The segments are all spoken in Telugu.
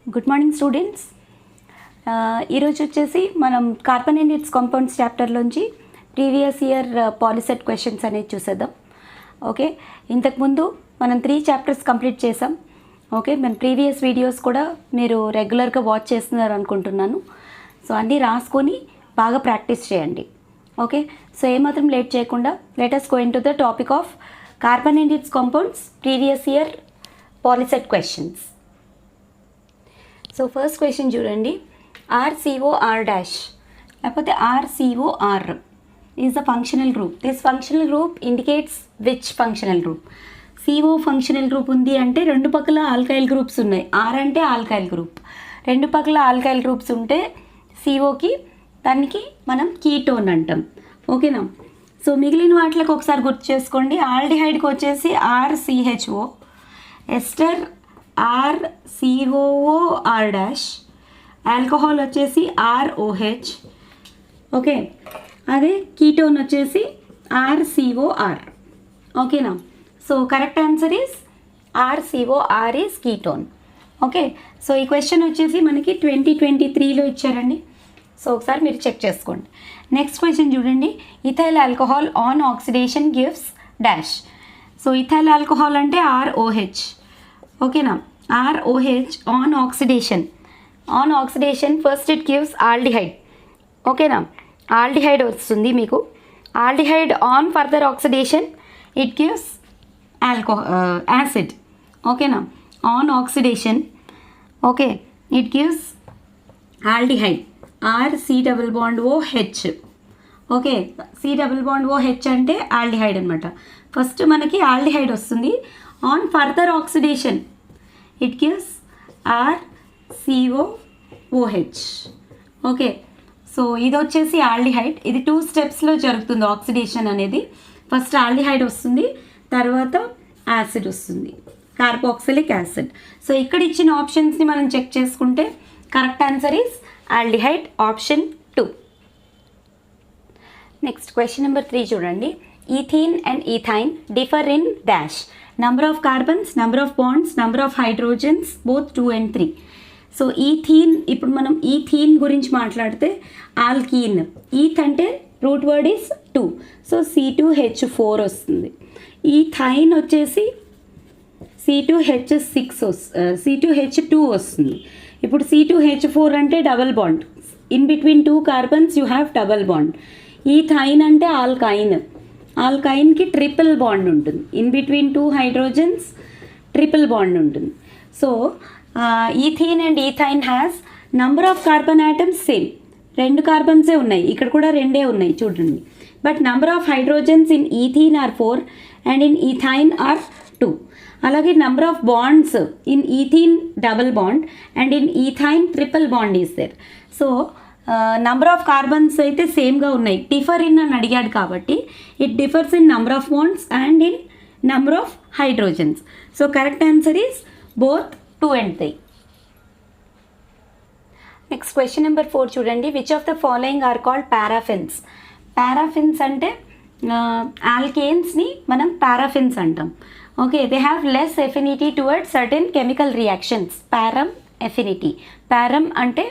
Good morning students. ఈరోజు వచ్చేసి మనం కార్బన్ అండ్ ఇట్స్ కాంపౌండ్స్ చాప్టర్లోంచి ప్రీవియస్ ఇయర్ పాలిసెట్ క్వశ్చన్స్ అనేది చూసేద్దాం. ఓకే, ఇంతకుముందు మనం 3 చాప్టర్స్ కంప్లీట్ చేసాం. ఓకే, మన ప్రీవియస్ వీడియోస్ కూడా మీరు రెగ్యులర్గా వాచ్ చేస్తున్నారు అనుకుంటున్నాను. సో అన్నీ రాసుకొని బాగా ప్రాక్టీస్ చేయండి. ఓకే, సో ఏమాత్రం లేట్ చేయకుండా let us go into the topic of carbon and its compounds previous year POLYCET questions. So first question చూడండి, RCOR డాష్ లేకపోతే RCOR is the functional group. This functional group indicates which functional group? CO functional group ఉంది అంటే రెండు పక్కల ఆల్కైల్ గ్రూప్స్ ఉన్నాయి. R అంటే ఆల్కైల్ గ్రూప్, రెండు పక్కల ఆల్కైల్ గ్రూప్స్ ఉంటే COకి దానికి మనం కీటోన్ అంటాం. ఓకేనా? సో మిగిలిన వాటికి ఒకసారి గుర్తు చేసుకోండి. ఆల్డిహైడ్కి వచ్చేసి RCHO, ester RCOOR dash, alcohol వచ్చేసి ROH. ఓకే, అదే కీటోన్ వచ్చేసి RCOR. ఓకేనా? So correct answer is RCOR is ketone. Okay, so ఈ క్వశ్చన్ వచ్చేసి మనకి 2023లో ఇచ్చారండి. సో ఒకసారి మీరు చెక్ చేసుకోండి. నెక్స్ట్ క్వశ్చన్ చూడండి, ethyl alcohol on oxidation gives dash. So ethyl alcohol అంటే ROH. ఓకేనా? ROH on oxidation. On oxidation first it gives aldehyde. ఓకేనా? ఆల్డిహైడ్ వస్తుంది మీకు. Aldehyde on further oxidation it gives acid. ఓకేనా? On oxidation okay it gives aldehyde RC∩OH. Okay, C∩OH అంటే ఆల్డిహైడ్ అనమాట. ఫస్ట్ మనకి ఆల్డిహైడ్ వస్తుంది. On further oxidation it gives RCOOH. Okay, so ఇది వచ్చేసి ఆల్డిహైడ్. ఇది 2 స్టెప్స్లో జరుగుతుంది ఆక్సిడేషన్ అనేది. ఫస్ట్ ఆల్డిహైడ్ వస్తుంది, తర్వాత యాసిడ్ వస్తుంది, కార్బాక్సిలిక్ యాసిడ్. సో ఇక్కడ ఇచ్చిన ఆప్షన్స్ని మనం చెక్ చేసుకుంటే correct answer is aldehyde, option 2. Next question number 3 చూడండి, ethene and ethyne differ in dash. Number of carbons, number of bonds, number of hydrogens, both 2 and 3. So ethene, ఇప్పుడు మనం ఈథీన్ గురించి మాట్లాడితే ఆల్కీన్. ఈథ్ అంటే root word is 2, so C2H4 వస్తుంది. ఈథైన్ వచ్చేసి C2H2 వస్తుంది. ఇప్పుడు C2H4 అంటే double bond. In between 2 carbons you have double bond. Ethyne అంటే ఆల్కైన్. ఆల్కైన్కి ట్రిపుల్ బాండ్ ఉంటుంది. In between 2 hydrogens triple bond ఉంటుంది. So ethene and ethyne has number of carbon atoms same. 2 కార్బన్సే ఉన్నాయి, ఇక్కడ కూడా 2 ఉన్నాయి చూడండి. But number of hydrogens in ethene are 4 and in ethyne are 2. అలాగే number of bonds in ethene double bond and in ఈథైన్ triple bond is there. So number of carbons అయితే సేమ్గా ఉన్నాయి. డిఫర్ ఇన్ అని అడిగాడు కాబట్టి it differs in number of bonds and in number of hydrogens. So correct answer is both 2 and 3. Next question number 4 చూడండి, which of the following are called paraffins. Paraffins అంటే ఆల్కేన్స్ని మనం పారాఫిన్స్ అంటాం. Okay, they have less affinity towards certain chemical reactions. పారమ్ ఎఫినిటీ. పారమ్ అంటే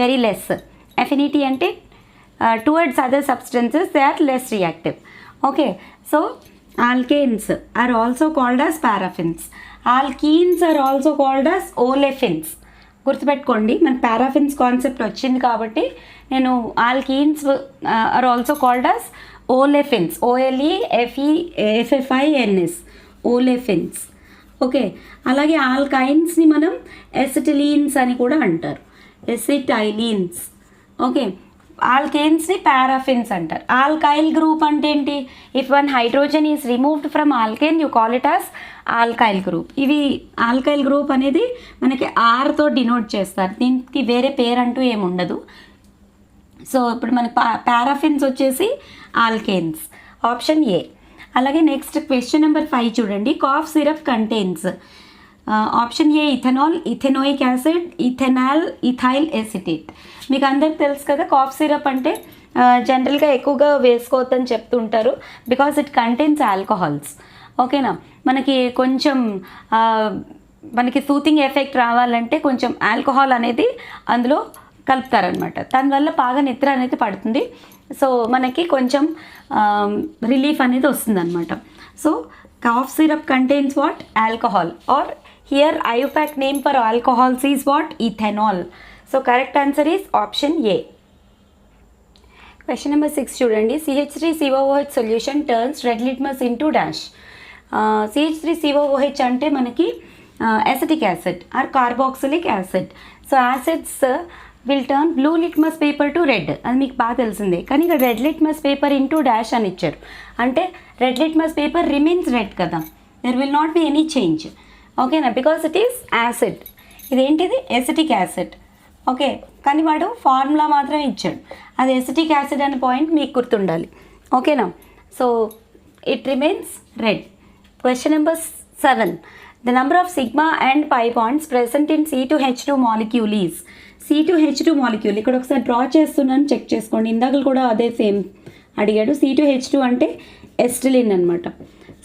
వెరీ లెస్, ఎఫినిటీ అంటే towards other substances they are less reactive. Okay, so alkanes are also called as paraffins. Alkenes are also called as olefins. గుర్తుపెట్టుకోండి, మన పారాఫిన్స్ కాన్సెప్ట్ వచ్చింది కాబట్టి నేను alkenes are also called as olefins. OLEFEFFINS, olefins. Okay, అలాగే ఆల్కైన్స్ని మనం ఎసిటిలీన్స్ అని కూడా అంటారు, ఎసిటైలీన్స్. ఓకే, ఆల్కేన్స్ని పారాఫిన్స్ అంటారు. ఆల్కైల్ గ్రూప్ అంటే ఏంటి? If one hydrogen is removed from alkane you call it as alkyl group. ఇవి ఆల్కైల్ గ్రూప్ అనేది మనకి ఆర్తో డినోట్ చేస్తారు, దీనికి వేరే పేరు అంటూ ఏముండదు. సో ఇప్పుడు మనకి పారాఫిన్స్ వచ్చేసి ఆల్కేన్స్, ఆప్షన్ ఏ. అలాగే నెక్స్ట్ క్వశ్చన్ నెంబర్ 5 చూడండి, cough syrup contains. Option A ethanol, ethanoic acid, ethanol, ethyl acetate. మీకు అందరికి తెలుసు కదా, కాఫ్ సిరప్ అంటే జనరల్గా ఎక్కువగా వేసుకోవద్దని చెప్తుంటారు బికాస్ ఇట్ కంటైన్స్ ఆల్కహాల్స్. ఓకేనా? మనకి కొంచెం మనకి సూతింగ్ ఎఫెక్ట్ రావాలంటే కొంచెం ఆల్కహాల్ అనేది అందులో కలుపుతారనమాట. దానివల్ల బాగా నిద్ర అనేది పడుతుంది. సో మనకి కొంచెం రిలీఫ్ అనేది వస్తుంది అనమాట. So cough syrup contains what? Alcohol. Or here IUPAC name for alcohols is what? Ethanol. So correct answer is option A. Question number 6 చూడండి. CH3COOH solution turns red litmus into dash. CH3COOH అంటే మనకి acetic acid or carboxylic acid. So acids will turn blue litmus paper to red, అది మీకు బాగా తెలిసిందే. కానీ ఇక్కడ red litmus paper into dash అని ఇచ్చారు. అంటే red litmus paper remains red కదా, there will not be any change. ఓకేనా, బికాస్ ఇట్ ఈస్ యాసిడ్. ఇదేంటిది? Acetic acid. ఓకే, కానీ వాడు ఫార్ములా మాత్రమే ఇచ్చాడు, అది ఎసిటిక్ యాసిడ్ అనే పాయింట్ మీకు గుర్తుండాలి. ఓకేనా, so it remains red. Question number 7. The number of sigma and pi bonds present in C2H2 molecule is. C2H2 molecule ఇక్కడ ఒకసారి డ్రా చేస్తున్నాను, చెక్ చేసుకోండి. ఇందాక కూడా అదే సేమ్ అడిగాడు. C2H2 అంటే ఎస్టిలిన్ అనమాట.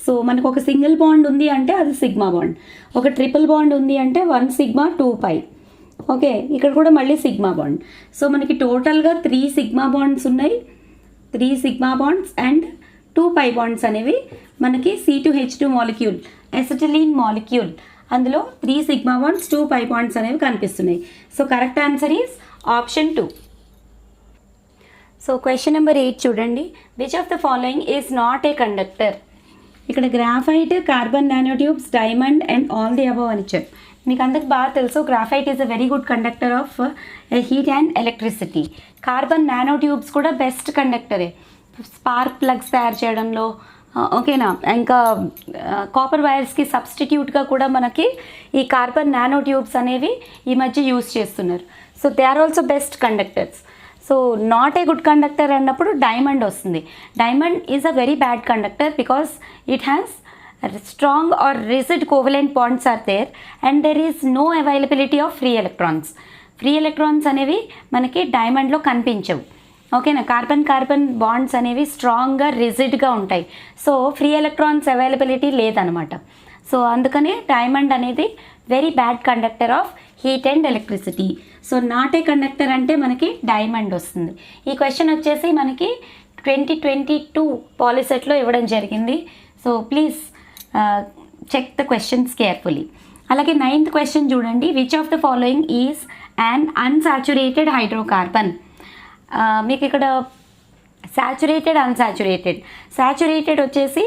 సో మనకు ఒక సింగిల్ బాండ్ ఉంది అంటే అది సిగ్మా బాండ్, ఒక ట్రిపుల్ బాండ్ ఉంది అంటే 1 సిగ్మా 2 పై. ఓకే, ఇక్కడ కూడా మళ్ళీ సిగ్మా బాండ్. సో మనకి టోటల్గా 3 సిగ్మా బాండ్స్ ఉన్నాయి, 3 sigma bonds and 2 pi bonds అనేవి మనకి C2H2 మాలిక్యూల్, ఎసిటిలిన్ మాలిక్యూల్, అందులో 3 సిగ్మా బాండ్స్ 2 పై బాండ్స్ అనేవి కనిపిస్తున్నాయి. So correct answer is option 2. So question number 8 చూడండి. Which of the following is not a conductor. ఇక్కడ graphite, carbon nano tubes, diamond and all the above అని ఇచ్చారు. మీకు అందరికి బాగా తెలుసు, graphite is a very good conductor of heat and electricity. Carbon nano tubes కూడా బెస్ట్ కండక్టరే స్పార్క్ ప్లగ్స్ తయారు చేయడంలో. ఓకేనా, ఇంకా కాపర్ వైర్స్కి సబ్స్టిట్యూట్గా కూడా మనకి ఈ కార్బన్ నానో ట్యూబ్స్ అనేవి ఈ మధ్య యూస్ చేస్తున్నారు. So they are also best conductors. So not a good conductor అన్నప్పుడు డైమండ్ వస్తుంది. Diamond is a very bad conductor because it has strong or rigid covalent bonds are there and there is no availability of free electrons. Free electrons అనేవి మనకి డైమండ్లో కనిపించవు. ఓకేనా, కార్బన్ బాండ్స్ అనేవి స్ట్రాంగ్గా రిజిడ్గా ఉంటాయి. సో ఫ్రీ ఎలక్ట్రాన్స్ అవైలబిలిటీ లేదనమాట. సో అందుకనే డైమండ్ అనేది very bad conductor of heat and electricity. So not a conductor అంటే మనకి డైమండ్ వస్తుంది. ఈ క్వశ్చన్ వచ్చేసి మనకి 2022 పాలిసెట్లో ఇవ్వడం జరిగింది. So please check the questions carefully. అలాగే 9th క్వశ్చన్ చూడండి. Which of the following is and unsaturated hydrocarbon. మీకు ఇక్కడ సాచురేటెడ్, అన్సాచురేటెడ్. సాచురేటెడ్ వచ్చేసి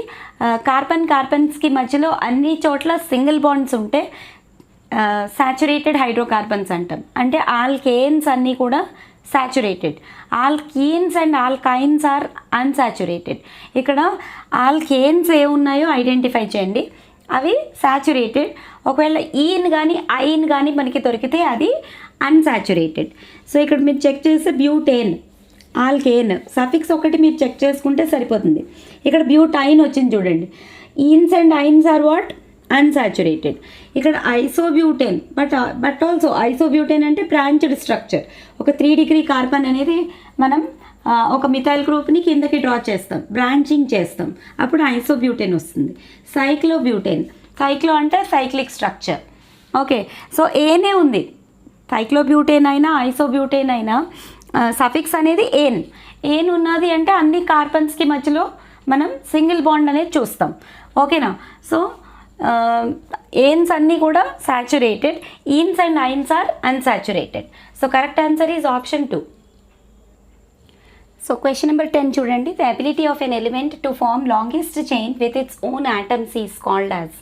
కార్బన్స్కి మధ్యలో అన్ని చోట్ల సింగిల్ బాండ్స్ ఉంటే సాచురేటెడ్ హైడ్రోకార్బన్స్ అంటాం. అంటే ఆల్కేన్స్ అన్నీ కూడా saturated, alkenes and alkynes are unsaturated. ఇక్కడ ఆల్కేన్స్ ఏ ఉన్నాయో ఐడెంటిఫై చేయండి, అవి సాచురేటెడ్. ఒకవేళ ఈన్ కానీ ఐన్ కానీ మనకి దొరికితే అది అన్సాచురేటెడ్. సో ఇక్కడ మీరు చెక్ చేస్తే బ్యూటేన్, ఆల్కేన్ సఫిక్స్ ఒకటి మీరు చెక్ చేసుకుంటే సరిపోతుంది. ఇక్కడ బ్యూటైన్ వచ్చింది చూడండి. ఈన్స్ and ynes are what? Unsaturated. ఇక్కడ ఐసోబ్యూటేన్, బట్ ఆల్సో ఐసోబ్యూటేన్ అంటే బ్రాంచ్డ్ స్ట్రక్చర్. ఒక 3 డిగ్రీ కార్బన్ అనేది మనం ఒక మిథైల్ గ్రూప్ని కిందకి డ్రా చేస్తాం, బ్రాంచింగ్ చేస్తాం, అప్పుడు ఐసోబ్యూటేన్ వస్తుంది. సైక్లోబ్యూటేన్, సైక్లో అంటే సైక్లిక్ స్ట్రక్చర్. ఓకే, సో ఏనే ఉంది, సైక్లోబ్యూటేన్ అయినా ఐసోబ్యూటేన్ అయినా సఫిక్స్ అనేది ఏన్ ఉన్నది అంటే అన్ని కార్బన్స్కి మధ్యలో మనం సింగిల్ బాండ్ అనేది చూస్తాం. ఓకేనా, సో ఏన్స్ అన్నీ కూడా saturated, enes and ynes are unsaturated. So correct answer is option 2. So question number 10 చూడండి. The ability of an element to form longest chain with its own atoms is called as.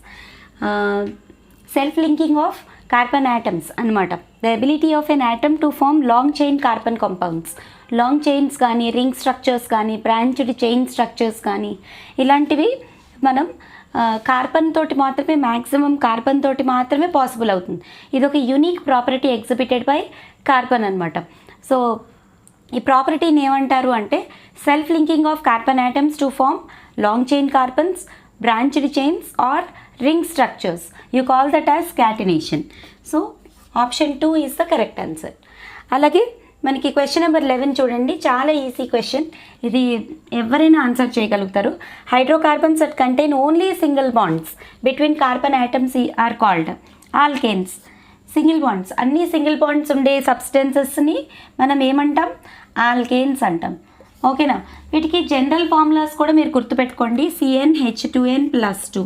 Self linking of carbon atoms అనమాట. The ability of an atom to form long chain carbon compounds. Long chains కానీ, రింగ్ స్ట్రక్చర్స్ కానీ, బ్రాంచ్డ్ చైన్ స్ట్రక్చర్స్ కానీ, ఇలాంటివి మనం కార్బన్ తోటి మాత్రమే, మ్యాక్సిమం కార్బన్ తోటి మాత్రమే పాసిబుల్ అవుతుంది. ఇది ఒక unique property exhibited by carbon అనమాట. సో ఈ ప్రాపర్టీని ఏమంటారు అంటే self linking of carbon atoms to form long chain carbons, branched chains or ring structures. You call that as catenation. So option 2 is the correct answer. అలాగే మనకి క్వశ్చన్ నెంబర్ 11 చూడండి. చాలా ఈజీ క్వశ్చన్, ఇది ఎవరైనా ఆన్సర్ చేయగలుగుతారు. Hydrocarbons that contain only single bonds between carbon atoms are called. Alkanes single bonds, అన్ని సింగిల్ బాండ్స్ ఉండే సబ్స్టెన్సెస్ని మనం ఏమంటాం? ఆల్కేన్స్ అంటాం. ఓకేనా? వీటికి జనరల్ ఫార్ములాస్ కూడా మీరు గుర్తుపెట్టుకోండి. CnH2n+2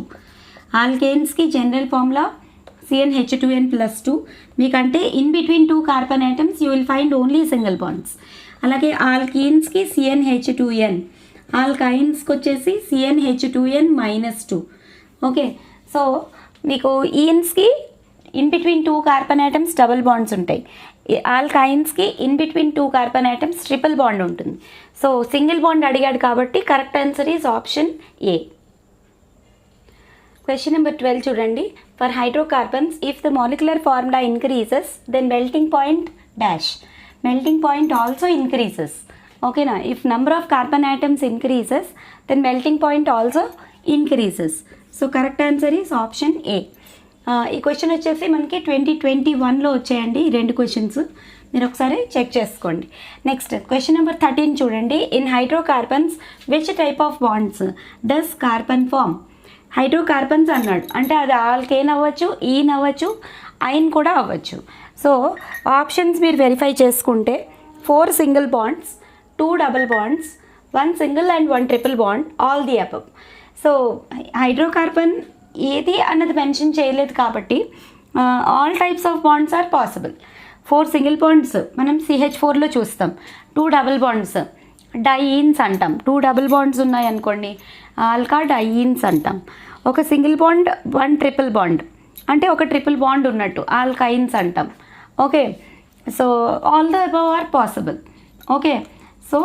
ఆల్కేన్స్కి general formula CnH2n+2. మీకంటే in between 2 carbon atoms you will find only single bonds. అలాగే ఆల్కీన్స్కి CnH2n, ఆల్కైన్స్కి వచ్చేసి CnH2n-2. ఓకే, సో మీకు ఈన్స్కి in between 2 carbon atoms double bonds ఉంటాయి. ఆల్కైన్స్కి in between 2 carbon atoms triple bond ఉంటుంది. సో సింగిల్ బాండ్ అడిగాడు కాబట్టి correct answer is option A. Question number 12 చూడండి. For hydrocarbons if the molecular formula increases then melting point dash. Melting point also increases. ఓకేనా? If number of carbon atoms increases then melting point also increases. So correct answer is option A. ఈ క్వశ్చన్ వచ్చేసి మనకి 2021లో వచ్చాయండి ఈ 2 క్వశ్చన్స్. మీరు ఒకసారి చెక్ చేసుకోండి. నెక్స్ట్ క్వశ్చన్ నెంబర్ 13 చూడండి. In hydrocarbons which type of bonds does carbon form? Hydrocarbons అన్నాడు అంటే అది ఆల్కేన్ అవ్వచ్చు, ఈన్ అవ్వచ్చు, ఐన్ కూడా అవ్వచ్చు. సో ఆప్షన్స్ మీరు వెరిఫై చేసుకుంటే 4 single bonds, 2 double bonds, 1 single and 1 triple bond, all the above. So hydrocarbon ఏది అన్నది మెన్షన్ చేయలేదు కాబట్టి all types of bonds are possible. 4 single bonds మనం CH4లో చూస్తాం. 2 డబుల్ బాండ్స్ డైఈన్స్ అంటాం. 2 డబుల్ బాండ్స్ ఉన్నాయనుకోండి ఆల్కా డైఈన్స్ అంటాం. ఒక సింగిల్ బాండ్ 1 ట్రిపుల్ బాండ్ అంటే ఒక ట్రిపుల్ బాండ్ ఉన్నట్టు ఆల్కైన్స్ అంటాం. Okay, so all the above are possible. Okay, so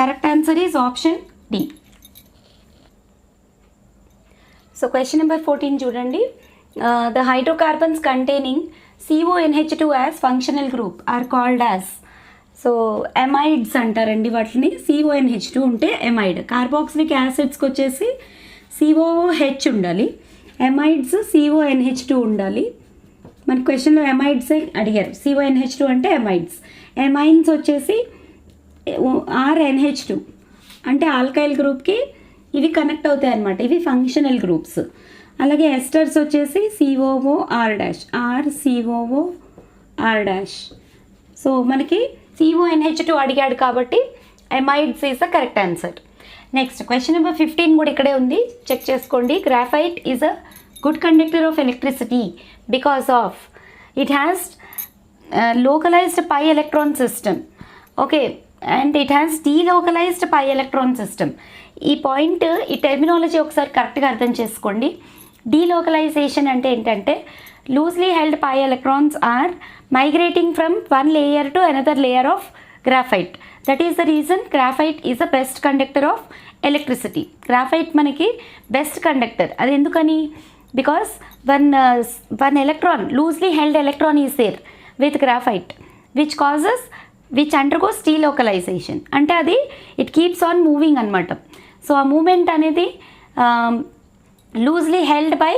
correct answer is option D. So question number 14 చూడండి. The hydrocarbons containing CONH2 as functional group are called as. So amides అంటారండి వాటిని. CONH2 ఉంటే ఎమైడ్. కార్బాక్సిలిక్ యాసిడ్స్కి వచ్చేసి COOH ఉండాలి, ఎమైడ్స్ CONH2 ఉండాలి. మన క్వశ్చన్లో ఎమైడ్స్ అడిగారు. CONH2 అంటే ఎమైడ్స్. ఎమైన్స్ వచ్చేసి RNH2 అంటే ఆల్కైల్ గ్రూప్కి ఇవి కనెక్ట్ అవుతాయి అన్నమాట. ఇవి ఫంక్షనల్ గ్రూప్స్. అలాగే ఎస్టర్స్ వచ్చేసి COOR dash, RCOOR dash. So మనకి CONH2 అడిగాడు కాబట్టి amides is the correct answer. Next question number 15 కూడా ఇక్కడే ఉంది, చెక్ చేసుకోండి. Graphite is a good conductor of electricity because of it has localised pi electron system. Okay, and it has delocalised pi electron system. ఈ పాయింట్, ఈ టెర్మినాలజీ ఒకసారి కరెక్ట్గా అర్థం చేసుకోండి. డీలోకలైజేషన్ అంటే ఏంటంటే loosely held pi electrons are migrating from one layer to another layer of graphite. That is the reason graphite is the best conductor of electricity. Graphite మనకి బెస్ట్ కండక్టర్. అది ఎందుకని? Because one electron, loosely held electron is there with graphite which undergoes delocalisation. అంటే అది ఇట్ కీప్స్ ఆన్ మూవింగ్ అనమాట. సో ఆ మూమెంట్ అనేది loosely held by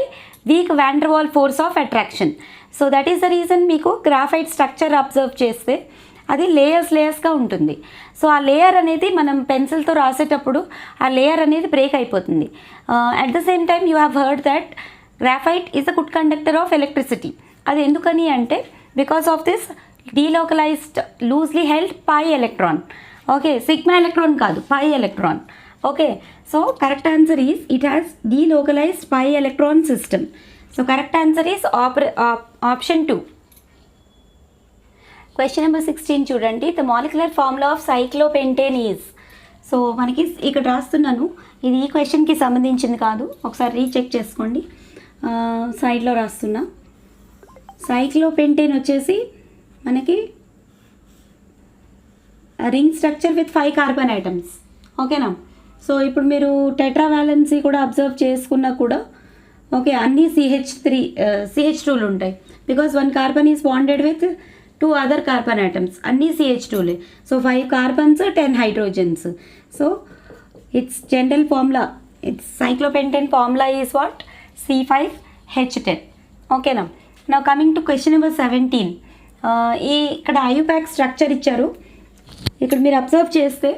weak van der Waals force of attraction. So that is the reason మీకు గ్రాఫైట్ స్ట్రక్చర్ అబ్జర్వ్ చేస్తే అది లేయర్స్గా ఉంటుంది. సో ఆ లేయర్ అనేది మనం పెన్సిల్తో రాసేటప్పుడు ఆ లేయర్ అనేది బ్రేక్ అయిపోతుంది. At the same time you have heard that graphite is a good conductor of electricity. అది ఎందుకని అంటే because of this delocalised loosely held pi electron. Okay, sigma electron కాదు, pi electron. Okay, so correct answer is it has delocalised pi electron system. So correct answer is option 2. Question number 16 చూడండి. The molecular formula of cyclopentane is. So మనకి ఇక్కడ రాస్తున్నాను, ఇది ఈ క్వశ్చన్కి సంబంధించింది కాదు, ఒకసారి రీచెక్ చేసుకోండి. సైడ్లో రాస్తున్నా. సైక్లోపెంటేన్ వచ్చేసి మనకి ring structure with 5 carbon items. ఓకేనా? సో ఇప్పుడు మీరు టెట్రావాలెన్సీ కూడా అబ్జర్వ్ చేసుకున్నా కూడా ఓకే అన్నీ CH2లు ఉంటాయి. Because 1 carbon is bonded with 2 other carbon atoms, అన్నీ CH2లే. So 5 carbons 10 hydrogens. So its general formula, its cyclopentane formula is what? C5H10. ఓకేనా? Now coming to question number 17. ఇక్కడ ఐయుపాక్ స్ట్రక్చర్ ఇచ్చారు. ఇక్కడ మీరు అబ్జర్వ్ చేస్తే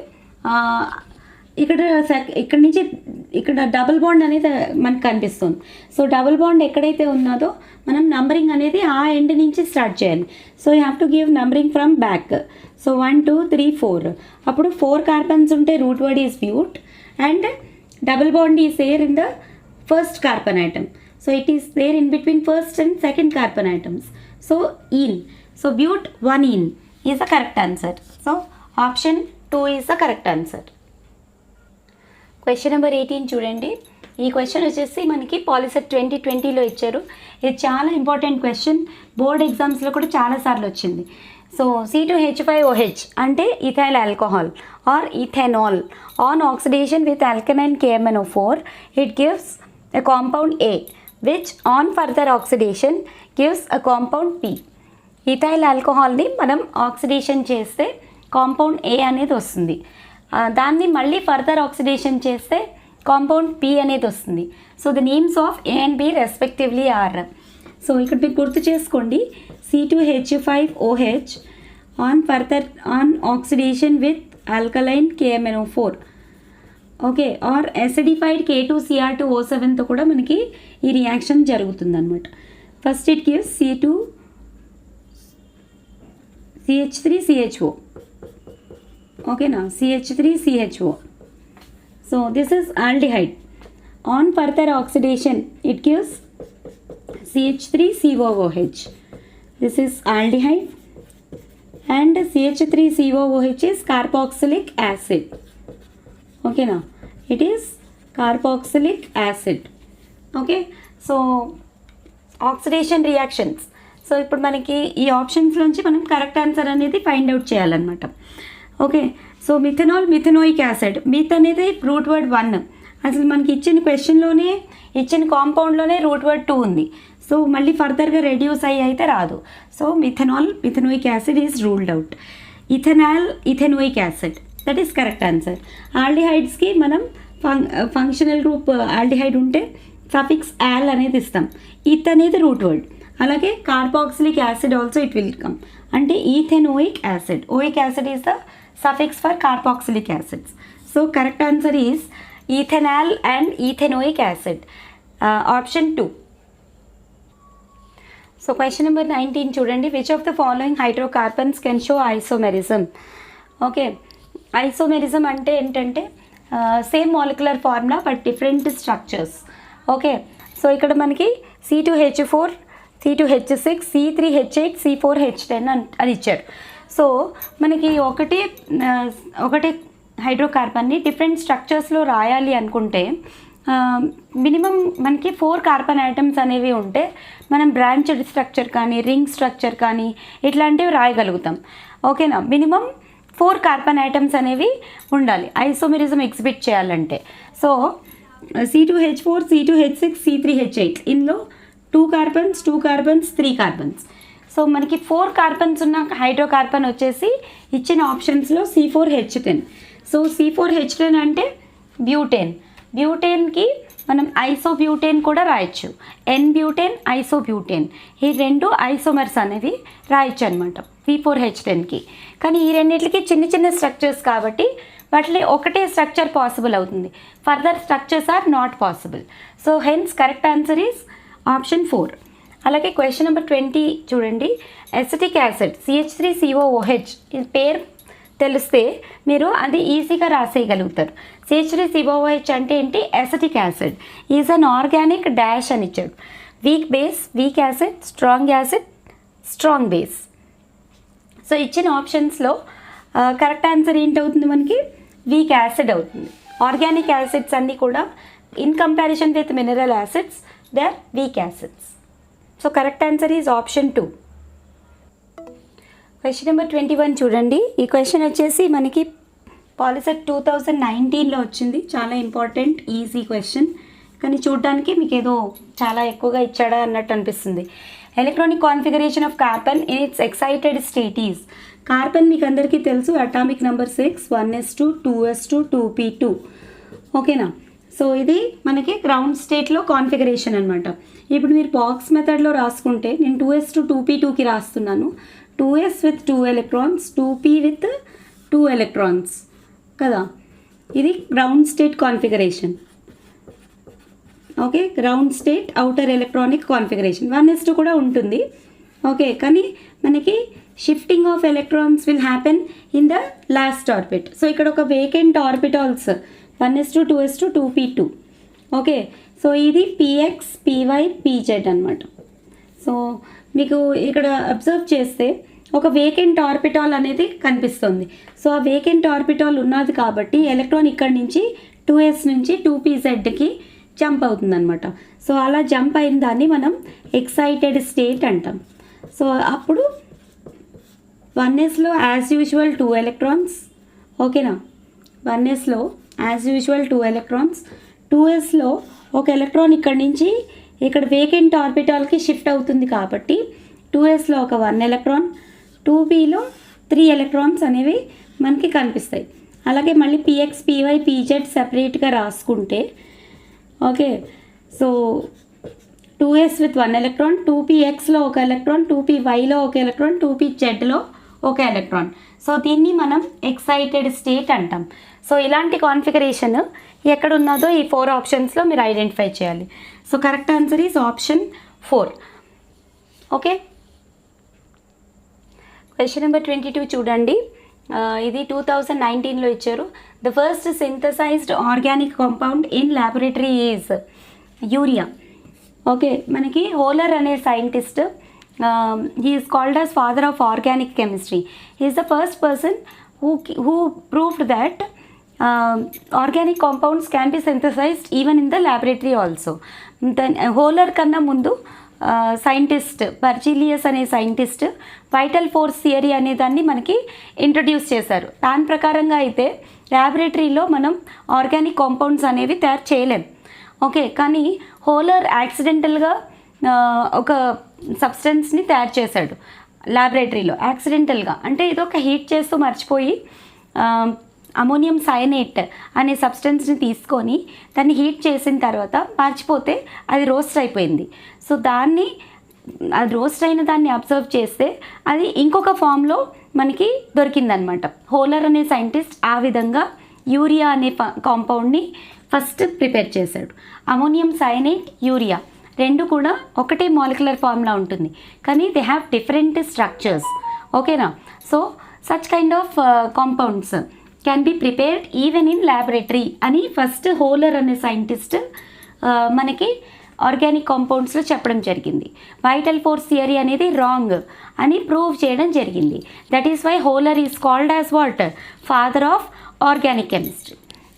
ఇక్కడ నుంచి ఇక్కడ డబుల్ బాండ్ అనేది మనకు కనిపిస్తుంది. సో డబుల్ బాండ్ ఎక్కడైతే ఉన్నదో మనం నంబరింగ్ అనేది ఆ ఎండ్ నుంచి స్టార్ట్ చేయాలి. So you have to give numbering from back. So 1 2 3 4 అప్పుడు 4 కార్బన్స్ ఉంటే root word is but and double bond is there in the first carbon atom. So it is there in between first and second carbon atoms. So ene. So but 1 ene is the correct answer. So option 2 is the correct answer. Question number 18 చూడండి. ఈ క్వశ్చన్ వచ్చేసి మనకి పాలిసెట్ 2020లో ఇచ్చారు. ఇది చాలా ఇంపార్టెంట్ క్వశ్చన్, బోర్డ్ ఎగ్జామ్స్లో కూడా చాలాసార్లు వచ్చింది. సో C2H5OH అంటే ethyl alcohol or ethanol. On oxidation with ఆల్కనైన్ KMnO4 it gives a compound A which on further oxidation gives a compound P. Ethyl ఆల్కహాల్ని మనం ఆక్సిడేషన్ చేస్తే కాంపౌండ్ A అనేది వస్తుంది. దాన్ని మళ్ళీ ఫర్దర్ ఆక్సిడేషన్ చేస్తే కాంపౌండ్ P అనేది వస్తుంది. So the names of A and B respectively are. So ఇక్కడ మీరు గుర్తు చేసుకోండి, C2H5OH on oxidation with alkaline KMnO4 okay or acidified K2Cr2O7తో కూడా మనకి ఈ రియాక్షన్ జరుగుతుంది అనమాట. ఫస్ట్ ఇట్ గివ్స్ C2CH3CHO ఓకేనా, CH3CHO. So this is aldehyde. On further oxidation it gives CH3COOH. This is aldehyde and CH3COOH is carboxylic acid. ఓకేనా, it is carboxylic acid. Okay, so oxidation reactions. So ఇప్పుడు మనకి ఈ ఆప్షన్స్ నుంచి మనం కరెక్ట్ ఆన్సర్ అనేది ఫైండ్ అవుట్ చేయాలన్నమాట. Okay, so methanol methanoic acid. Myth అనేది రూట్ వర్డ్ 1. అసలు మనకి ఇచ్చిన క్వశ్చన్లోనే ఇచ్చిన కాంపౌండ్లోనే రూట్ వర్డ్ 2 ఉంది. సో మళ్ళీ ఫర్దర్గా రెడ్యూస్ అయితే రాదు. So methanol methanoic acid is ruled out. Ethanol ethanoic acid that is correct answer. ఆల్డిహైడ్స్కి మనం ఫంక్షనల్ గ్రూప్ ఆల్డిహైడ్ ఉంటే సఫిక్స్ యాల్ అనేది ఇస్తాం. ఇత్ అనేది రూట్ వర్డ్. అలాగే carboxylic acid also it will come అంటే ethanoic acid. Oic acid is the suffix for carboxylic acids. So correct answer is ethanal and ethanoic acid. Option 2. So question number 19 చూడండి. Which of the following hydrocarbons can show isomerism? Okay, isomerism అంటే ఏంటంటే same molecular formula but different structures. Okay, so ఇక్కడ మనకి C2H4 C2H6 C3H8 C4H10 అని ఇచ్చారు. సో మనకి ఒకటి హైడ్రోకార్బన్ని డిఫరెంట్ స్ట్రక్చర్స్లో రాయాలి అనుకుంటే మినిమం మనకి 4 కార్బన్ ఐటమ్స్ అనేవి ఉంటే మనం బ్రాంచ్డ్ స్ట్రక్చర్ కానీ రింగ్ స్ట్రక్చర్ కానీ ఇట్లాంటివి రాయగలుగుతాం. ఓకేనా, మినిమం 4 కార్బన్ ఐటమ్స్ అనేవి ఉండాలి ఐసోమెరిజం ఎగ్జిబిట్ చేయాలంటే. సో C2H4 C2H6 C3H8 ఇందులో 2 కార్బన్స్ 2 కార్బన్స్ 3 కార్బన్స్. సో మనకి 4 కార్బన్స్ ఉన్న హైడ్రోకార్బన్ వచ్చేసి ఇచ్చిన ఆప్షన్స్లో C4H10. సో C4H10 అంటే బ్యూటేన్. బ్యూటేన్కి మనం ఐసోబ్యూటేన్ కూడా రాయొచ్చు. N-బ్యూటేన్ ఐసోబ్యూటేన్ ఈ 2 ఐసోమర్స్ అనేవి రాయొచ్చు అనమాట C4H10కి. కానీ ఈ రెండింటికి చిన్న చిన్న స్ట్రక్చర్స్ కాబట్టి వాటిలో ఒకటే స్ట్రక్చర్ పాసిబుల్ అవుతుంది. Further structures are not possible. So hence correct answer is option 4. అలాగే క్వశ్చన్ నెంబర్ 20 చూడండి. ఎసిటిక్ యాసిడ్ CH3COOH ఈ పేరు తెలిస్తే మీరు అది ఈజీగా రాసేయగలుగుతారు. CH3COOH అంటే ఏంటి? Acetic acid is an organic dash అని ఇచ్చాడు. Weak base weak acid, strong acid strong base. So ఇచ్చిన ఆప్షన్స్లో కరెక్ట్ ఆన్సర్ ఏంటవుతుంది మనకి? వీక్ యాసిడ్ అవుతుంది. ఆర్గానిక్ యాసిడ్స్ అన్నీ కూడా in comparison with mineral acids they are weak acids. So correct answer is option 2. Question number 21 చూడండి. ఈ క్వశ్చన్ వచ్చేసి మనకి పాలిసెట్ 2019లో వచ్చింది. చాలా ఇంపార్టెంట్ ఈజీ క్వశ్చన్, కానీ చూడడానికి మీకు ఏదో చాలా ఎక్కువగా ఇచ్చాడా అన్నట్టు అనిపిస్తుంది. Electronic configuration of carbon in it's excited state is. Carbon మీకు అందరికీ తెలుసు atomic number 6 1s2 2s2 2p2. ఓకేనా, సో ఇది మనకి గ్రౌండ్ స్టేట్లో కాన్ఫిగరేషన్ అనమాట. ఇప్పుడు మీరు బాక్స్ మెథడ్లో రాసుకుంటే నేను 2s2 2p2కి రాస్తున్నాను. 2s with 2 electrons 2p with 2 electrons కదా. ఇది ground state configuration. Okay, ground state outer electronic configuration 1s2 కూడా ఉంటుంది. ఓకే, కానీ మనకి shifting of electrons will happen in the last orbit. So ఇక్కడ ఒక vacant orbitals 1s2 2s2 2p2. Okay, so ఇది px py pz అనమాట. సో మీకు ఇక్కడ అబ్జర్వ్ చేస్తే ఒక వేకెంట్ ఆర్బిటాల్ అనేది కనిపిస్తుంది. సో ఆ వేకెంట్ ఆర్బిటాల్ ఉన్నది కాబట్టి ఎలక్ట్రాన్ ఇక్కడ నుంచి 2s నుంచి 2pzకి జంప్ అవుతుంది అనమాట. సో అలా జంప్ అయిన దాన్ని మనం ఎక్సైటెడ్ స్టేట్ అంటాం. సో అప్పుడు 1sలో యాజ్ యూజువల్ 2 ఎలక్ట్రాన్స్. ఓకేనా, 1sలో యాజ్ యూజువల్ 2 ఎలక్ట్రాన్స్. 2sలో ఒక ఎలక్ట్రాన్ ఇక్కడ నుంచి ఇక్కడ వేకెంట్ ఆర్బిటాల్కి షిఫ్ట్ అవుతుంది కాబట్టి 2sలో ఒక 1 ఎలక్ట్రాన్, 2pలో 3 ఎలక్ట్రాన్స్ అనేవి మనకి కనిపిస్తాయి. అలాగే మళ్ళీ px py pz సెపరేట్గా రాసుకుంటే okay, so 2s with 1 electron, 2pxలో ఒక ఎలక్ట్రాన్, 2pyలో ఒక ఎలక్ట్రాన్, 2pzలో ఒక ఎలక్ట్రాన్. సో దీన్ని మనం ఎక్సైటెడ్ స్టేట్ అంటాం. సో ఇలాంటి కాన్ఫిగరేషన్ ఎక్కడ ఉన్నదో ఈ 4 ఆప్షన్స్లో మీరు ఐడెంటిఫై చేయాలి. So correct answer is option 4. Okay, question number 22 చూడండి. ఇది 2019లో ఇచ్చారు. The first synthesised organic compound in laboratory is urea. Okay, మనకి హోలర్ అనే scientist, he is called as father of organic chemistry. He is the first person who proved that organic compounds can be synthesized even in the laboratory also. Then హోలర్ కన్నా ముందు సైంటిస్ట్ బర్జీలియస్ అనే సైంటిస్ట్ వైటల్ ఫోర్స్ థియరీ అనే దాన్ని మనకి ఇంట్రడ్యూస్ చేశారు. దాని ప్రకారంగా అయితే ల్యాబొరేటరీలో మనం ఆర్గానిక్ కాంపౌండ్స్ అనేవి తయారు చేయలేం. ఓకే, కానీ హోలర్ యాక్సిడెంటల్గా ఒక సబ్స్టెన్స్ని తయారు చేశాడు ల్యాబొరేటరీలో. యాక్సిడెంటల్గా అంటే ఇదొక హీట్ చేస్తూ మర్చిపోయి అమోనియం సయనేట్ అనే సబ్స్టెన్స్ని తీసుకొని దాన్ని హీట్ చేసిన తర్వాత మర్చిపోతే అది రోస్ట్ అయిపోయింది. సో దాన్ని అది రోస్ట్ అయిన దాన్ని అబ్జర్వ్ చేస్తే అది ఇంకొక ఫామ్లో మనకి దొరికిందనమాట. హోలర్ అనే సైంటిస్ట్ ఆ విధంగా యూరియా అనే కాంపౌండ్ని ఫస్ట్ ప్రిపేర్ చేశాడు. అమోనియం సయనేట్, యూరియా రెండు కూడా ఒకటే మాలిక్యులర్ ఫార్మ్లా ఉంటుంది, కానీ దే హ్యావ్ డిఫరెంట్ స్ట్రక్చర్స్. ఓకేనా, so such kind of compounds can be prepared even in laboratory అని ఫస్ట్ హోలర్ అనే సైంటిస్ట్ మనకి ఆర్గానిక్ కాంపౌండ్స్లో చెప్పడం జరిగింది. వైటల్ ఫోర్స్ థియరీ అనేది రాంగ్ అని ప్రూవ్ చేయడం జరిగింది. That is why Wohler is called as what, father of organic chemistry.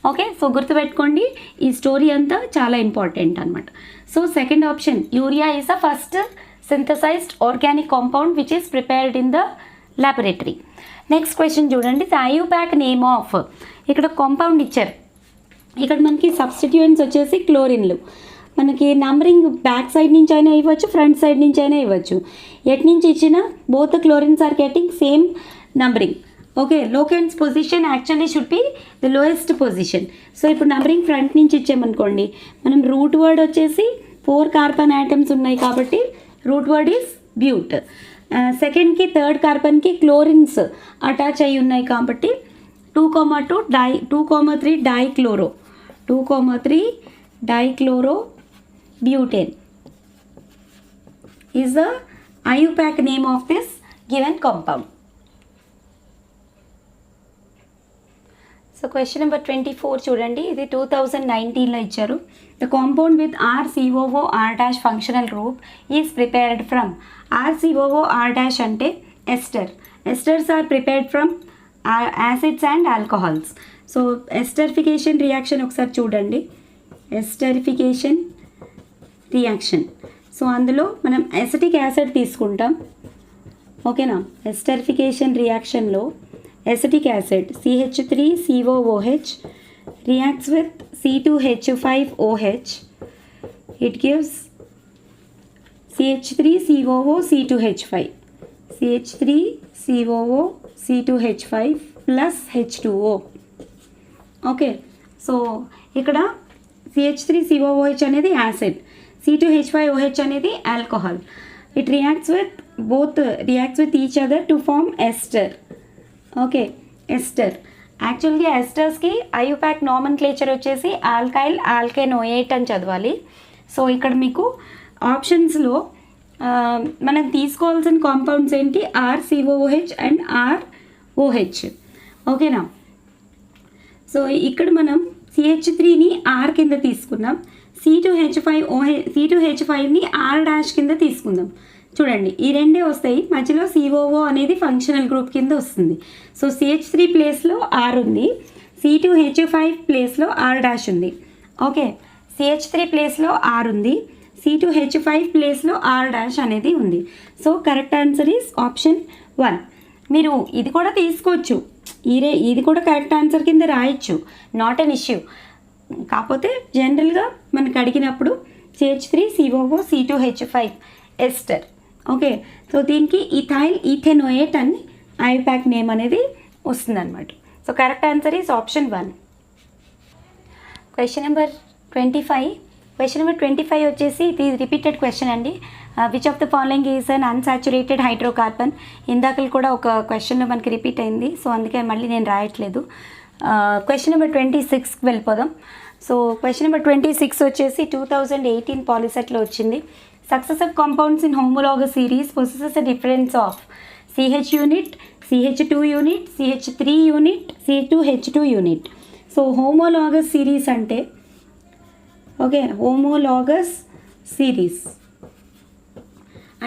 Okay, so గుర్తుపెట్టుకోండి, ఈ స్టోరీ అంతా చాలా ఇంపార్టెంట్ అనమాట. So second option, urea is the first synthesised organic compound which is prepared in the laboratory. Next question చూడండి. ద ఐయుపాక్ నేమ్ ఆఫ్, ఇక్కడ కాంపౌండ్ ఇచ్చారు. ఇక్కడ మనకి సబ్స్టిట్యూయెంట్స్ వచ్చేసి క్లోరిన్లు. మనకి నంబరింగ్ బ్యాక్ సైడ్ నుంచి అయినా ఇవ్వచ్చు, ఫ్రంట్ సైడ్ నుంచి అయినా ఇవ్వచ్చు. ఎట్ నుంచి ఇచ్చినా both chlorines are getting same numbering. Okay, locants position actually should be the lowest position. So ఇప్పుడు నంబరింగ్ ఫ్రంట్ నుంచి ఇచ్చామనుకోండి, మనం రూట్ వర్డ్ వచ్చేసి 4 కార్బన్ యాటమ్స్ ఉన్నాయి కాబట్టి రూట్ వర్డ్ ఈజ్ బ్యూట్. సెకండ్కి థర్డ్ కార్బన్కి క్లోరిన్స్ అటాచ్ అయి ఉన్నాయి కాబట్టి 2,3 dichloro, 2,3 dichloro butane is the IUPAC name of this given compound. So question number 24 చూడండి. ఇది 2019లో ఇచ్చారు. The compound with RCOOR' functional group is prepared from. RCOOR' అంటే ester. Esters are prepared from acids and alcohols. So esterification reaction ఒకసారి చూడండి. ఎస్టరిఫికేషన్ రియాక్షన్, సో అందులో మనం ఎసిటిక్ యాసిడ్ తీసుకుంటాం. ఓకేనా, esterification రియాక్షన్లో acetic acid CH3COOH reacts with C2H5OH. It gives CH3COO C2H5, CH3COO C2H5 plus H2O. Okay, so ఇక్కడ CH3COOH అనేది యాసిడ్, C2H5OH అనేది alcohol. It reacts with each other to form ester. Okay, ester. యాక్చువల్గా ఎస్టర్స్కి ఐయుపాక్ నామన్క్లేచర్ వచ్చేసి ఆల్కైల్ ఆల్కేనోయేట్ అని చదవాలి. సో ఇక్కడ మీకు ఆప్షన్స్లో మనం తీసుకోవాల్సిన కాంపౌండ్స్ ఏంటి, RCOOH అండ్ ROH. ఓకేనా. సో ఇక్కడ మనం CH3ని R కింద తీసుకున్నాం, C2H5ని R' కింద తీసుకుందాం. చూడండి ఈ రెండే వస్తాయి, మధ్యలో COO అనేది ఫంక్షనల్ గ్రూప్ కింద వస్తుంది. సో CH3 ప్లేస్లో R ఉంది, C2H5 ప్లేస్లో R' ఉంది. ఓకే, CH3 ప్లేస్లో R ఉంది, C2H5 ప్లేస్లో R' అనేది ఉంది. So correct answer is option 1. మీరు ఇది కూడా తీసుకోవచ్చు, ఇది కూడా కరెక్ట్ ఆన్సర్ కింద రాయొచ్చు, నాట్ అన్ ఇష్యూ. కాకపోతే జనరల్గా మనకు అడిగినప్పుడు CH3COO C2H5 ester. Okay, so దీనికి ఇథైల్ ఈథెనోయేట్ అని ఐయుపాక్ నేమ్ అనేది వస్తుందన్నమాట. So correct answer is option 1. Question number 25 వచ్చేసి ఇది రిపీటెడ్ క్వశ్చన్ అండి. Which of the following is an unsaturated hydrocarbon. ఇందాకలు కూడా ఒక క్వశ్చన్లో మనకి రిపీట్ అయింది, సో అందుకే మళ్ళీ నేను రాయట్లేదు. క్వశ్చన్ నెంబర్ 26కి వెళ్ళిపోదాం. సో క్వశ్చన్ నెంబర్ 26 వచ్చేసి 2018 పాలిసెట్లో వచ్చింది. Successive compounds in homologous series possesses a difference of CH unit, CH2 unit, CH3 unit, C2H2 unit. So homologous series అంటే ఓకే, హోమోలాగస్ సిరీస్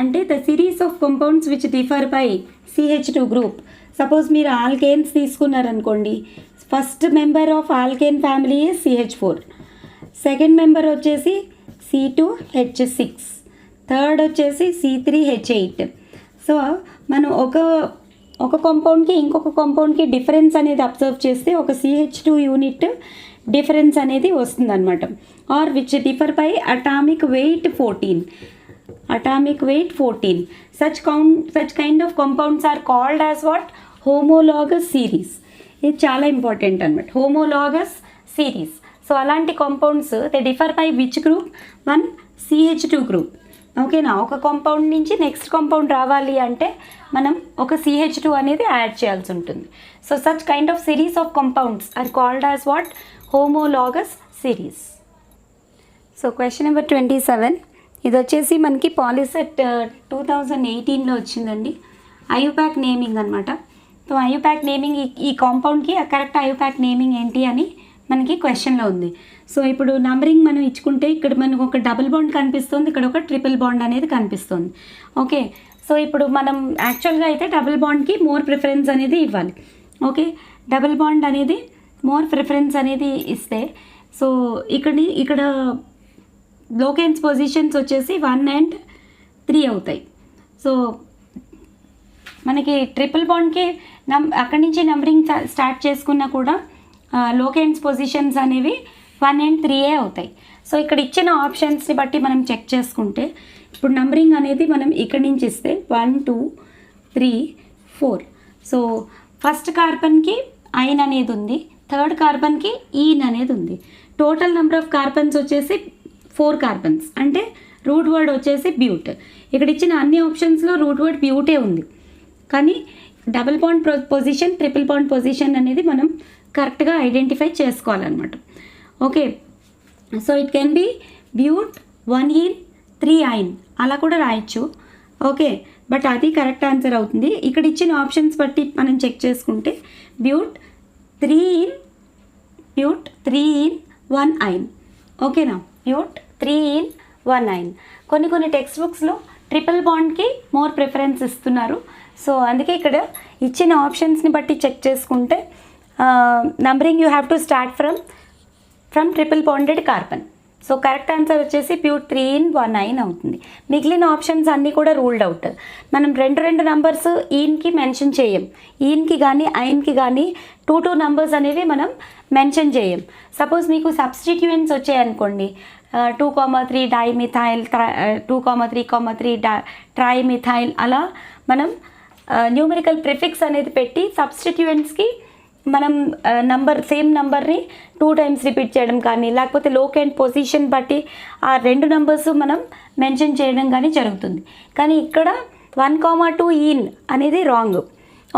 అంటే the series of compounds which differ by CH2 group. Suppose మీరు ఆల్కేన్స్ తీసుకున్నారనుకోండి, first member of alkane family is CH4, second member వచ్చేసి C2H6, థర్డ్ వచ్చేసి C3H8. సో మనం ఒక కాంపౌండ్కి ఇంకొక కాంపౌండ్కి డిఫరెన్స్ అనేది అబ్జర్వ్ చేస్తే ఒక CH2 యూనిట్ డిఫరెన్స్ అనేది వస్తుందన్నమాట. Or which differ by atomic weight 14. Such kind of compounds are called as what? Homologous series. ఇది చాలా ఇంపార్టెంట్ అనమాట, హోమోలాగస్ సిరీస్. సో అలాంటి compounds they differ by which group? 1 CH2 group. ఓకేనా. ఒక కాంపౌండ్ నుంచి నెక్స్ట్ కాంపౌండ్ రావాలి అంటే మనం ఒక CH2 అనేది యాడ్ చేయాల్సి ఉంటుంది. So such kind of series of compounds are called as what? Homologous series. So question number 27 ఇది వచ్చేసి మనకి పాలిసెట్ 2018లో వచ్చిందండి. ఐయుపాక్ నేమింగ్ అనమాట. సో ఐయుపాక్ నేమింగ్, ఈ కాంపౌండ్కి కరెక్ట్ ఐయుపాక్ నేమింగ్ ఏంటి అని మనకి క్వశ్చన్లో ఉంది. సో ఇప్పుడు నంబరింగ్ మనం ఇచ్చుకుంటే ఇక్కడ మనకు ఒక డబుల్ బాండ్ కనిపిస్తుంది, ఇక్కడ ఒక ట్రిపుల్ బాండ్ అనేది కనిపిస్తుంది. ఓకే, సో ఇప్పుడు మనం యాక్చువల్గా అయితే డబుల్ బాండ్కి మోర్ ప్రిఫరెన్స్ అనేది ఇవ్వాలి. ఓకే, డబుల్ బాండ్ అనేది మోర్ ప్రిఫరెన్స్ అనేది ఇస్తే సో ఇక్కడ లోకెన్స్ పొజిషన్స్ వచ్చేసి 1 and 3 అవుతాయి. సో మనకి ట్రిపుల్ బాండ్కి అక్కడి నుంచి నంబరింగ్ స్టార్ట్ చేసుకున్నా కూడా లోకెన్స్ పొజిషన్స్ అనేవి 1 and 3 అవుతాయి. సో ఇక్కడ ఇచ్చిన ఆప్షన్స్ని బట్టి మనం చెక్ చేసుకుంటే ఇప్పుడు నంబరింగ్ అనేది మనం ఇక్కడి నుంచి ఇస్తే 1 2 3 4. సో ఫస్ట్ కార్బన్కి ఐన్ అనేది ఉంది, థర్డ్ కార్బన్కి ఈన్ అనేది ఉంది. టోటల్ నెంబర్ ఆఫ్ కార్బన్స్ వచ్చేసి 4 కార్బన్స్, అంటే రూట్ వర్డ్ వచ్చేసి బ్యూట్. ఇక్కడ ఇచ్చిన అన్ని ఆప్షన్స్లో రూట్ వర్డ్ బ్యూటే ఉంది, కానీ double bond position, triple bond position అనేది మనం కరెక్ట్గా ఐడెంటిఫై చేసుకోవాలన్నమాట. Okay, so it can be but 1 ene 3 yne అలా కూడా రాయొచ్చు. ఓకే, బట్ అది కరెక్ట్ ఆన్సర్ అవుతుంది. ఇక్కడ ఇచ్చిన ఆప్షన్స్ బట్టి మనం చెక్ చేసుకుంటే బ్యూట్ 3 ఈన్ 1 ఐన్. ఓకేనా, బ్యూట్ 3 ఈన్ 1 ఐన్. కొన్ని టెక్స్ట్ బుక్స్లో ట్రిపుల్ బాండ్కి మోర్ ప్రిఫరెన్స్ ఇస్తున్నారు. సో అందుకే ఇక్కడ ఇచ్చిన ఆప్షన్స్ని బట్టి చెక్ చేసుకుంటే numbering you have to start from triple bonded carbon. So correct answer వచ్చేసి బ్యూట్ 3 ఈన్ 1 ఐన్ అవుతుంది. మిగిలిన ఆప్షన్స్ అన్నీ కూడా రూల్డ్ అవుట్. మనం రెండు నంబర్స్ ఈన్కి మెన్షన్ చేయం, ఈన్కి కానీ ఐన్కి కానీ 2 నంబర్స్ అనేవి మనం మెన్షన్ చేయం. సపోజ్ మీకు సబ్స్టిట్యూయెంట్స్ వచ్చాయనుకోండి, 2,3 డైమిథైల్, 2,3,3 ట్రైమిథైల్, అలా మనం న్యూమరికల్ ప్రిఫిక్స్ అనేది పెట్టి సబ్స్టిట్యూయెంట్స్కి మనం సేమ్ నంబర్ని 2 times రిపీట్ చేయడం కానీ, లేకపోతే లోకెంట్ పొజిషన్ బట్టి ఆ 2 నంబర్స్ మనం మెన్షన్ చేయడం కానీ జరుగుతుంది. కానీ ఇక్కడ 1,2 ఈన్ అనేది రాంగ్.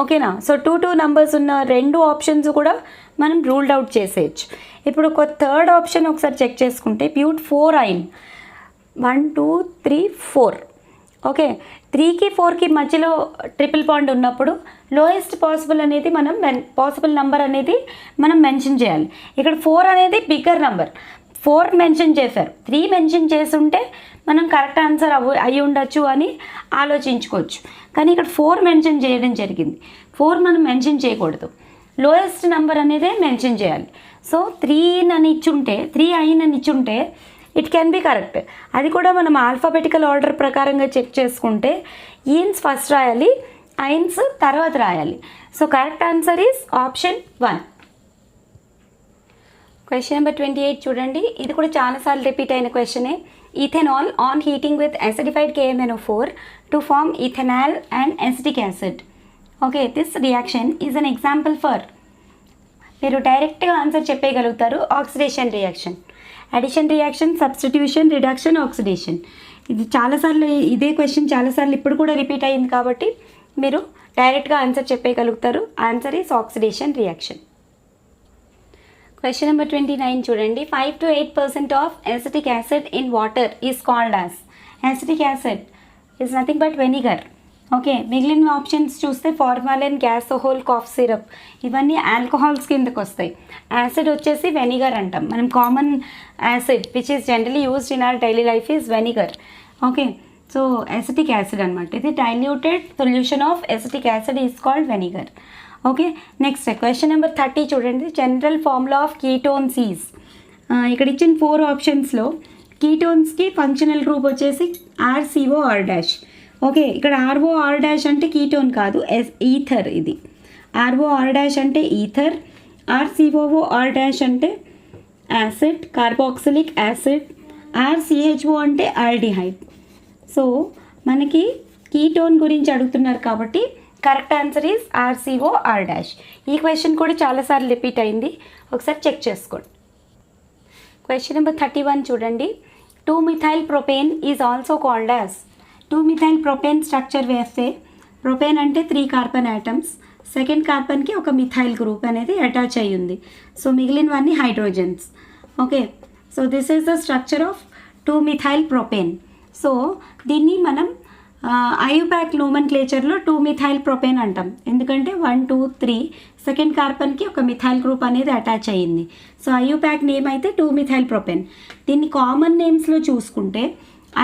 ఓకేనా. సో 2 నెంబర్స్ ఉన్న 2 ఆప్షన్స్ కూడా మనం రూల్డ్ అవుట్ చేసేయచ్చు. ఇప్పుడు ఒక థర్డ్ ఆప్షన్ ఒకసారి చెక్ చేసుకుంటే బ్యూట్ 4 ఐన్ 1 2 3 4. ఓకే, 3కి 4కి మధ్యలో ట్రిపుల్ బాండ్ ఉన్నప్పుడు లోయెస్ట్ పాసిబుల్ అనేది మనం పాసిబుల్ నెంబర్ అనేది మనం మెన్షన్ చేయాలి. ఇక్కడ 4 అనేది బిగ్గర్ నెంబర్, 4 మెన్షన్ చేశారు, 3 మెన్షన్ చేసుంటే మనం కరెక్ట్ ఆన్సర్ అయి ఉండొచ్చు అని ఆలోచించుకోవచ్చు. కానీ ఇక్కడ 4 మెన్షన్ చేయడం జరిగింది. 4 మనం మెన్షన్ చేయకూడదు, లోయెస్ట్ నెంబర్ అనేదే మెన్షన్ చేయాలి. సో 3 అని ఇచ్చుంటే 3 ఐన్ అని ఇచ్చుంటే ఇట్ కెన్ బి కరెక్ట్. అది కూడా మనం ఆల్ఫాబెటికల్ ఆర్డర్ ప్రకారంగా చెక్ చేసుకుంటే ఈన్స్ ఫస్ట్ రాయాలి, ఐన్స్ తర్వాత రాయాలి. So correct answer is option 1. Question number 28 చూడండి. ఇది కూడా చాలాసార్లు రిపీట్ అయిన క్వశ్చనే. Ethanol on heating with acidified KMnO4 to form ethanol and acetic acid. Okay, this reaction is an example for. మీరు డైరెక్ట్గా ఆన్సర్ చెప్పేయగలుగుతారు. Oxidation reaction, addition reaction, substitution, reduction, oxidation. ఇది చాలాసార్లు ఇదే క్వశ్చన్ చాలాసార్లు ఇప్పుడు కూడా రిపీట్ అయింది కాబట్టి మీరు డైరెక్ట్గా ఆన్సర్ చెప్పేయగలుగుతారు. Answer is oxidation reaction. Question number 29 చూడండి. 5 to 8% of acetic acid in water is called as. Acetic acid is nothing but vinegar. Okay, మిగిలిన ఆప్షన్స్ చూస్తే ఫార్మాలిన్, గ్యాసోహోల్, కాఫ్ సిరప్ ఇవన్నీ ఆల్కహాల్స్ కిందకు వస్తాయి. యాసిడ్ వచ్చేసి వెనిగర్ అంటాం. మనం common acid which is generally used in our daily life is vinegar. Okay, so acetic acid అనమాట. ఇది diluted solution of acetic acid is called vinegar. Okay, next question number 30 చూడండి. General formula of ketones is. ఇక్కడ ఇచ్చిన 4 ఆప్షన్స్లో కీటోన్స్కి ఫంక్షనల్ గ్రూప్ వచ్చేసి RCOR'. ఓకే, ఇక్కడ ROR' అంటే కీటోన్ కాదు, ఈథర్. ఇది ROR' అంటే ఈథర్, RCOOR' అంటే యాసిడ్, కార్బాక్సిలిక్ యాసిడ్, RCHO అంటే ఆల్డిహైడ్. సో మనకి కీటోన్ గురించి అడుగుతున్నారు కాబట్టి కరెక్ట్ ఆన్సర్ ఈజ్ RCOR'. ఈ క్వశ్చన్ కూడా చాలాసార్లు రిపీట్ అయింది, ఒకసారి చెక్ చేసుకోండి. క్వశ్చన్ నెంబర్ 31 చూడండి. 2-methyl propane is also called as. 2-methyl propane structure వేస్తే ప్రొపేన్ అంటే 3 కార్బన్ యాటమ్స్, సెకండ్ కార్బన్కి ఒక మిథైల్ గ్రూప్ అనేది అటాచ్ అయ్యి ఉంది. సో మిగిలినవన్నీ hydrogens. Okay, so this is the structure of 2-methyl propane. So దీన్ని మనం ఐయుపాక్ నోమన్క్లేచర్లో 2-methyl propane అంటాం. ఎందుకంటే 1 2 3 సెకండ్ కార్బన్కి ఒక మిథైల్ గ్రూప్ అనేది అటాచ్ అయ్యింది. సో ఐయుపాక్ నేమ్ అయితే 2-methyl propane. దీన్ని కామన్ నేమ్స్లో చూసుకుంటే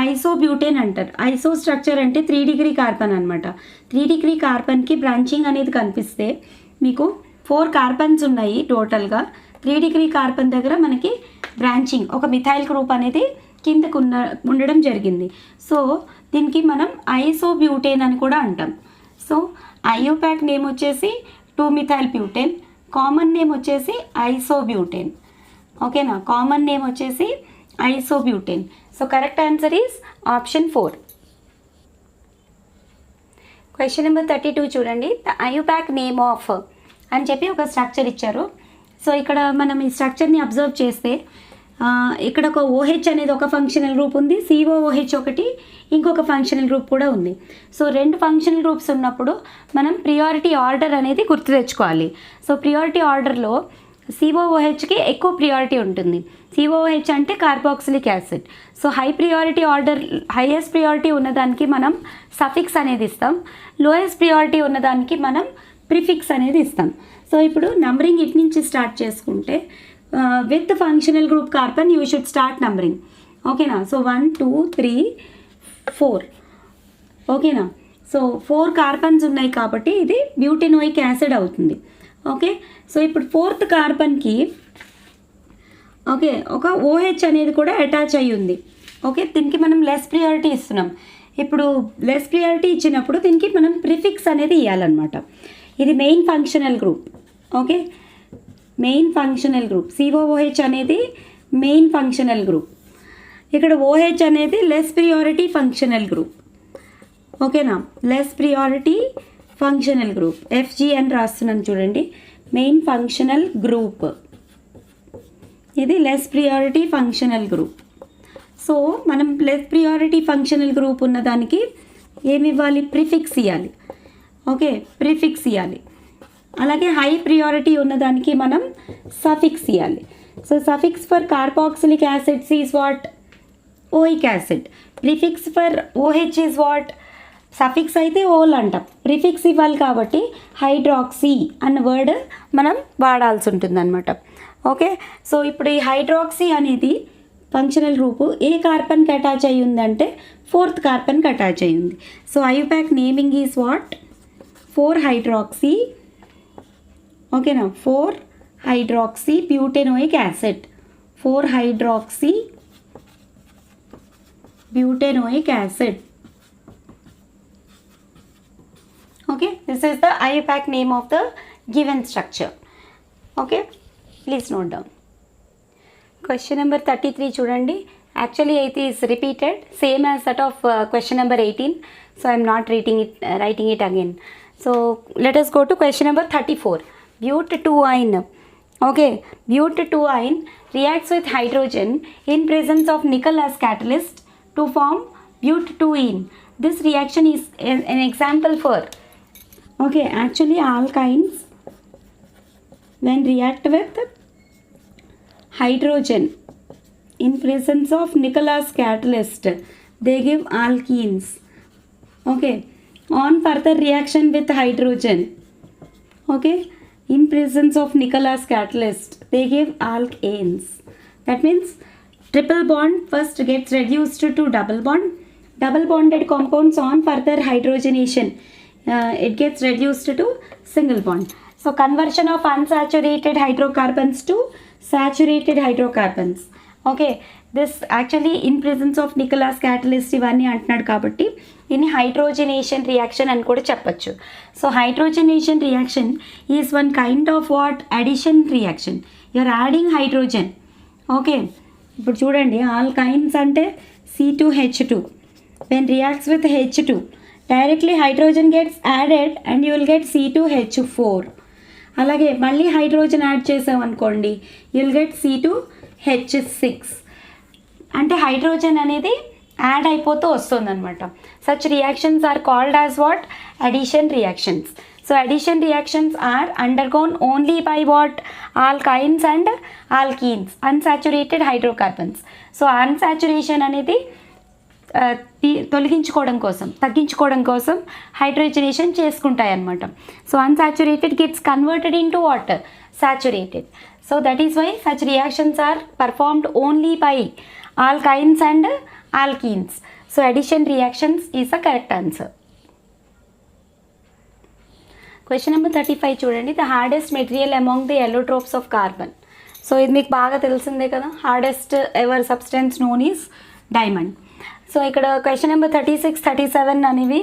ఐసోబ్యూటేన్ అంటారు. ఐసో స్ట్రక్చర్ అంటే 3 డిగ్రీ కార్బన్ అనమాట. 3 డిగ్రీ కార్బన్కి బ్రాంచింగ్ అనేది కనిపిస్తే మీకు 4 కార్బన్స్ ఉన్నాయి టోటల్గా. 3 డిగ్రీ కార్బన్ దగ్గర మనకి బ్రాంచింగ్ ఒక మిథైల్ గ్రూప్ అనేది కిందకు ఉండడం జరిగింది. సో దీనికి మనం ఐసోబ్యూటేన్ అని కూడా అంటాం. సో ఐయుపాక్ నేమ్ వచ్చేసి 2-methyl butane, కామన్ నేమ్ వచ్చేసి ఐసోబ్యూటేన్. ఓకేనా, కామన్ నేమ్ వచ్చేసి ఐసోబ్యూటేన్. So correct answer is option 4. Question number 32 చూడండి. ద ఐయుపాక్ నేమ్ ఆఫ్ అని చెప్పి ఒక స్ట్రక్చర్ ఇచ్చారు. సో ఇక్కడ మనం ఈ స్ట్రక్చర్ని అబ్జర్వ్ చేస్తే ఇక్కడ ఒక OH అనేది ఒక ఫంక్షనల్ గ్రూప్ ఉంది, COOH ఒకటి ఇంకొక ఫంక్షనల్ గ్రూప్ కూడా ఉంది. సో 2 ఫంక్షనల్ గ్రూప్స్ ఉన్నప్పుడు మనం ప్రియారిటీ ఆర్డర్ అనేది గుర్తు తెచ్చుకోవాలి. సో ప్రియారిటీ ఆర్డర్లో COOHకి ఎక్కువ ప్రియారిటీ ఉంటుంది. COOH అంటే carboxylic acid. So highest priority ఉన్నదానికి మనం సఫిక్స్ అనేది ఇస్తాం, లోయెస్ట్ ప్రియారిటీ ఉన్నదానికి మనం ప్రిఫిక్స్ అనేది ఇస్తాం. సో ఇప్పుడు నంబరింగ్ ఇటు నుంచి స్టార్ట్ చేసుకుంటే with functional group carbon you should start numbering. ఓకేనా, సో 1 2 3 4. ఓకేనా, సో 4 కార్బన్స్ ఉన్నాయి కాబట్టి ఇది బ్యూటెనోయిక్ యాసిడ్ అవుతుంది. ఓకే, సో ఇప్పుడు 4th కార్బన్కి ఓకే ఒక OH అనేది కూడా అటాచ్ అయ్యి ఉంది. ఓకే, దీనికి మనం లెస్ ప్రియారిటీ ఇస్తున్నాం. ఇప్పుడు లెస్ ప్రియారిటీ ఇచ్చినప్పుడు దీనికి మనం ప్రిఫిక్స్ అనేది ఇవ్వాలన్నమాట. ఇది main functional group. Okay, main functional group. COOH అనేది మెయిన్ ఫంక్షనల్ గ్రూప్. ఇక్కడ OH అనేది లెస్ ప్రియారిటీ ఫంక్షనల్ గ్రూప్. ఓకేనా, less priority functional group FG అని రాస్తున్నాను చూడండి. మెయిన్ ఫంక్షనల్ గ్రూప్, ఇది less priority functional group. So మనం లెస్ ప్రియారిటీ ఫంక్షనల్ గ్రూప్ ఉన్నదానికి ఏమి ఇవ్వాలి, ప్రిఫిక్స్ ఇవ్వాలి. ఓకే, ప్రిఫిక్స్ ఇవ్వాలి. అలాగే హై ప్రియారిటీ ఉన్నదానికి మనం సఫిక్స్ ఇవ్వాలి. So suffix for carboxylic acids is what? Oic acid. Prefix for OH is what? Suffix అయితే ఓల్ అంటాం, ప్రిఫిక్స్ ఇవ్వాలి కాబట్టి హైడ్రాక్సీ అన్న వర్డ్ మనం వాడాల్సి ఉంటుంది అనమాట. ఓకే, సో ఇప్పుడు ఈ హైడ్రాక్సీ అనేది ఫంక్షనల్ గ్రూపు ఏ కార్బన్కి అటాచ్ అయ్యి ఉందంటే 4th కార్బన్కి అటాచ్ అయ్యి ఉంది. So IUPAC naming is what? Four hydroxy. ఓకేనా, four hydroxy butenoic acid. Four hydroxy butenoic acid. Okay, this is the IUPAC name of the given structure. Okay, please note down. Question number 33 చూడండి. Actually it is repeated same as that of question number 18, so I am not writing it again. So let us go to question number 34. But2-ine. Okay, but2-ine reacts with hydrogen in presence of nickel as catalyst to form but2-ene. This reaction is an example for, okay, actually alkynes when react with hydrogen in presence of nickel as catalyst, they give alkenes. Okay, on further reaction with hydrogen, okay, in presence of nickel as catalyst, they give alkanes. That means triple bond first gets reduced to double bond. Double bonded compounds on further hydrogenation, it gets reduced to single bond. So conversion of unsaturated hydrocarbons to saturated hydrocarbons. Okay, this actually in presence of nickel as catalyst ఇవన్నీ అంటున్నాడు కాబట్టి దీన్ని హైడ్రోజనేషన్ రియాక్షన్ అని కూడా చెప్పచ్చు. So hydrogenation reaction is one kind of what? Addition reaction. You're adding hydrogen. Okay, ఇప్పుడు చూడండి ఆల్కైన్స్ అంటే C2H2 when reacts with H2 directly hydrogen gets added and you will get C2H4. అలాగే మళ్ళీ హైడ్రోజన్ యాడ్ చేసాం అనుకోండి, యూ విల్ గెట్ C2H6. అంటే హైడ్రోజన్ అనేది యాడ్ అయిపోతూ వస్తుంది అనమాట. Such reactions are called as what? Addition reactions. So addition reactions are undergone only by what? Alkynes and alkenes, unsaturated hydrocarbons. So unsaturation అనేది తగ్గించుకోవడం కోసం హైడ్రోజనేషన్ చేసుకుంటాయి అన్నమాట. So unsaturated gets converted into water saturated. So that is why such reactions are performed only by alkynes and alkenes. So addition reactions is the correct answer. Question number 35 చూడండి. The hardest material among the ఎలోట్రోప్స్ of carbon. So ఇది మీకు బాగా తెలిసిందే కదా, hardest ever substance known is diamond. So ఇక్కడ క్వశ్చన్ నెంబర్ 36, 37 అనేవి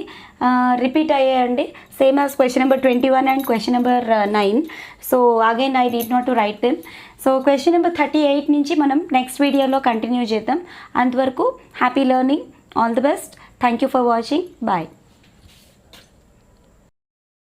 రిపీట్ అయ్యాయండి, same as question number 21 and question number 9. So again I need not to write them. So question number 38 నుంచి మనం నెక్స్ట్ వీడియోలో కంటిన్యూ చేద్దాం. అంతవరకు happy learning, all the best, thank you for watching, bye.